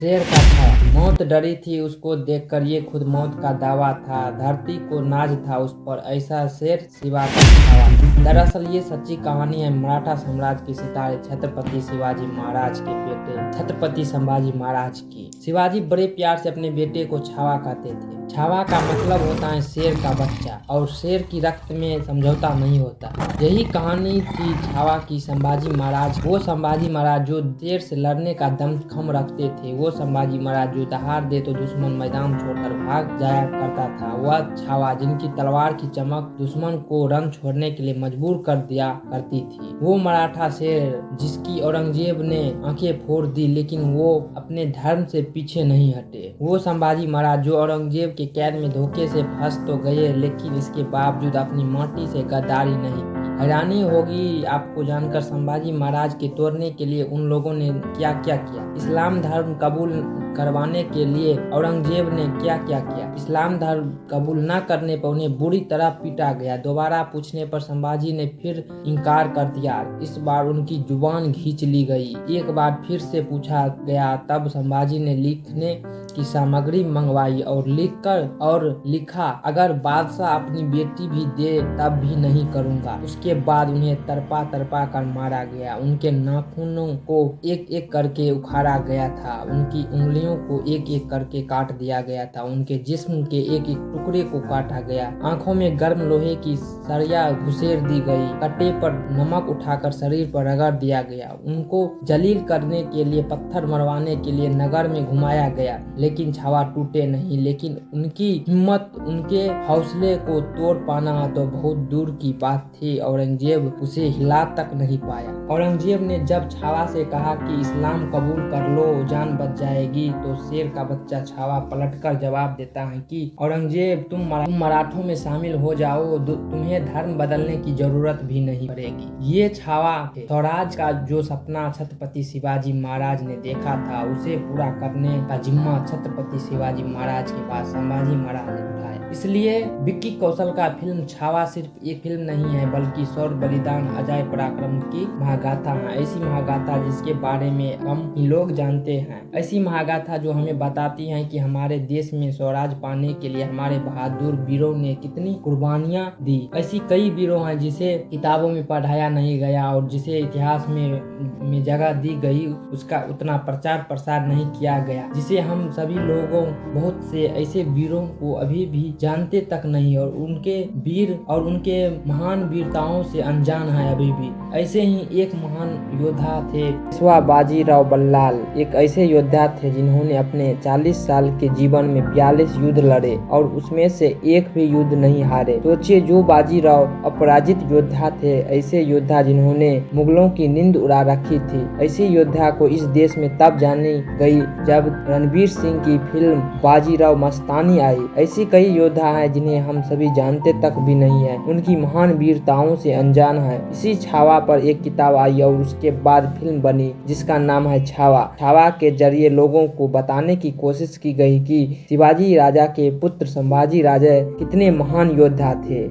शेर का था, मौत डरी थी उसको देखकर, ये खुद मौत का दावा था। धरती को नाज था उस पर, ऐसा शेर शिवा का छावा। दरअसल ये सच्ची कहानी है मराठा साम्राज्य के सितारे छत्रपति शिवाजी महाराज के बेटे छत्रपति संभाजी महाराज की। शिवाजी बड़े प्यार से अपने बेटे को छावा कहते थे। छावा का मतलब होता है शेर का बच्चा, और शेर की रक्त में समझौता नहीं होता। यही कहानी थी छावा की। संभाजी महाराज, वो संभाजी महाराज जो शेर से लड़ने का दमखम रखते थे, वो संभाजी महाराज जो दहाड़ दे तो दुश्मन मैदान छोड़कर भाग जाया करता था, वह छावा जिनकी तलवार की चमक दुश्मन को रण छोड़ने के लिए मजबूर कर दिया करती थी। वो मराठा शेर जिसकी औरंगजेब ने आंखें फोड़ दी, लेकिन वो अपने धर्म से पीछे नहीं हटे। वो संभाजी महाराज जो औरंगजेब के कैद में धोखे से फंस तो गए, लेकिन इसके बावजूद अपनी माटी से गद्दारी नहीं की। हैरानी होगी आपको जानकर संभाजी महाराज के तोड़ने के लिए उन लोगों ने क्या क्या किया। इस्लाम धर्म कबूल करवाने के लिए औरंगजेब ने क्या क्या किया। इस्लाम धर्म कबूल न करने पर उन्हें बुरी तरह पीटा गया। दोबारा पूछने पर संभाजी ने फिर इनकार कर दिया। इस बार उनकी जुबान खींच ली गई। एक बार फिर से पूछा गया, तब संभाजी ने लिखने की सामग्री मंगवाई और लिखा, अगर बादशाह अपनी बेटी भी दे तब भी नहीं करूंगा। उसके बाद उन्हें तरपा तरपा कर मारा गया। उनके नाखूनों को एक एक करके उखाड़ा गया था, उनकी उंगलियों को एक एक करके काट दिया गया था, उनके जिस्म के एक एक टुकड़े को काटा गया। आंखों में गर्म लोहे की सरिया घुसेर दी गई। कट्टे पर नमक उठाकर शरीर पर रगड़ दिया गया। उनको जलील करने के लिए, पत्थर मरवाने के लिए नगर में घुमाया गया, लेकिन छावा टूटे नहीं। लेकिन उनकी हिम्मत, उनके हौसले को तोड़ पाना तो बहुत दूर की बात थी। औरंगजेब उसे हिला तक नहीं पाया। औरंगजेब ने जब छावा से कहा कि इस्लाम कबूल कर लो, जान बच जाएगी, तो शेर का बच्चा छावा पलटकर जवाब देता है कि औरंगजेब, तुम मराठों में शामिल हो जाओ, तुम्हें धर्म बदलने की जरूरत भी नहीं पड़ेगी। ये छावा स्वराज का जो सपना छत्रपति शिवाजी महाराज ने देखा था, उसे पूरा करने का जिम्मा छत्रपति शिवाजी महाराज के पास संभाजी महाराज ने उठाया। इसलिए विक्की कौशल का फिल्म छावा सिर्फ एक फिल्म नहीं है, बल्कि शौर्य, बलिदान, अजय पराक्रम की महागाथा है। ऐसी महागाथा जिसके बारे में कम ही लोग जानते हैं। ऐसी महागाथा जो हमें बताती है कि हमारे देश में स्वराज पाने के लिए हमारे बहादुर वीरों ने कितनी कुर्बानियां दी। ऐसी कई वीरों हैं जिसे किताबों में पढ़ाया नहीं गया और जिसे इतिहास में जगह दी गई, उसका उतना प्रचार प्रसार नहीं किया गया, जिसे हम सभी लोगों, बहुत से ऐसे वीरों को अभी भी जानते तक नहीं, और उनके वीर और उनके महान वीरताओं से अनजान है अभी भी। ऐसे ही एक महान योद्धा थे पेशवा बाजीराव बल्लाल। एक ऐसे योद्धा थे जिन्होंने अपने 40 साल के जीवन में 42 युद्ध लड़े और उसमें से एक भी युद्ध नहीं हारे। सोचिए, जो बाजीराव अपराजित योद्धा थे, ऐसे योद्धा जिन्होंने मुगलों की नींद उड़ा रखी थी। ऐसे योद्धा को इस देश में तब जानी गई जब रणवीर सिंह की फिल्म बाजीराव मस्तानी आई। ऐसी कई योद्धा हैं जिन्हें हम सभी जानते तक भी नहीं है, उनकी महान वीरताओं से अनजान है। इसी छावा पर एक किताब आई और उसके बाद फिल्म बनी जिसका नाम है छावा। छावा के जरिए लोगों को बताने की कोशिश की गई कि शिवाजी राजा के पुत्र संभाजी राजा कितने महान योद्धा थे।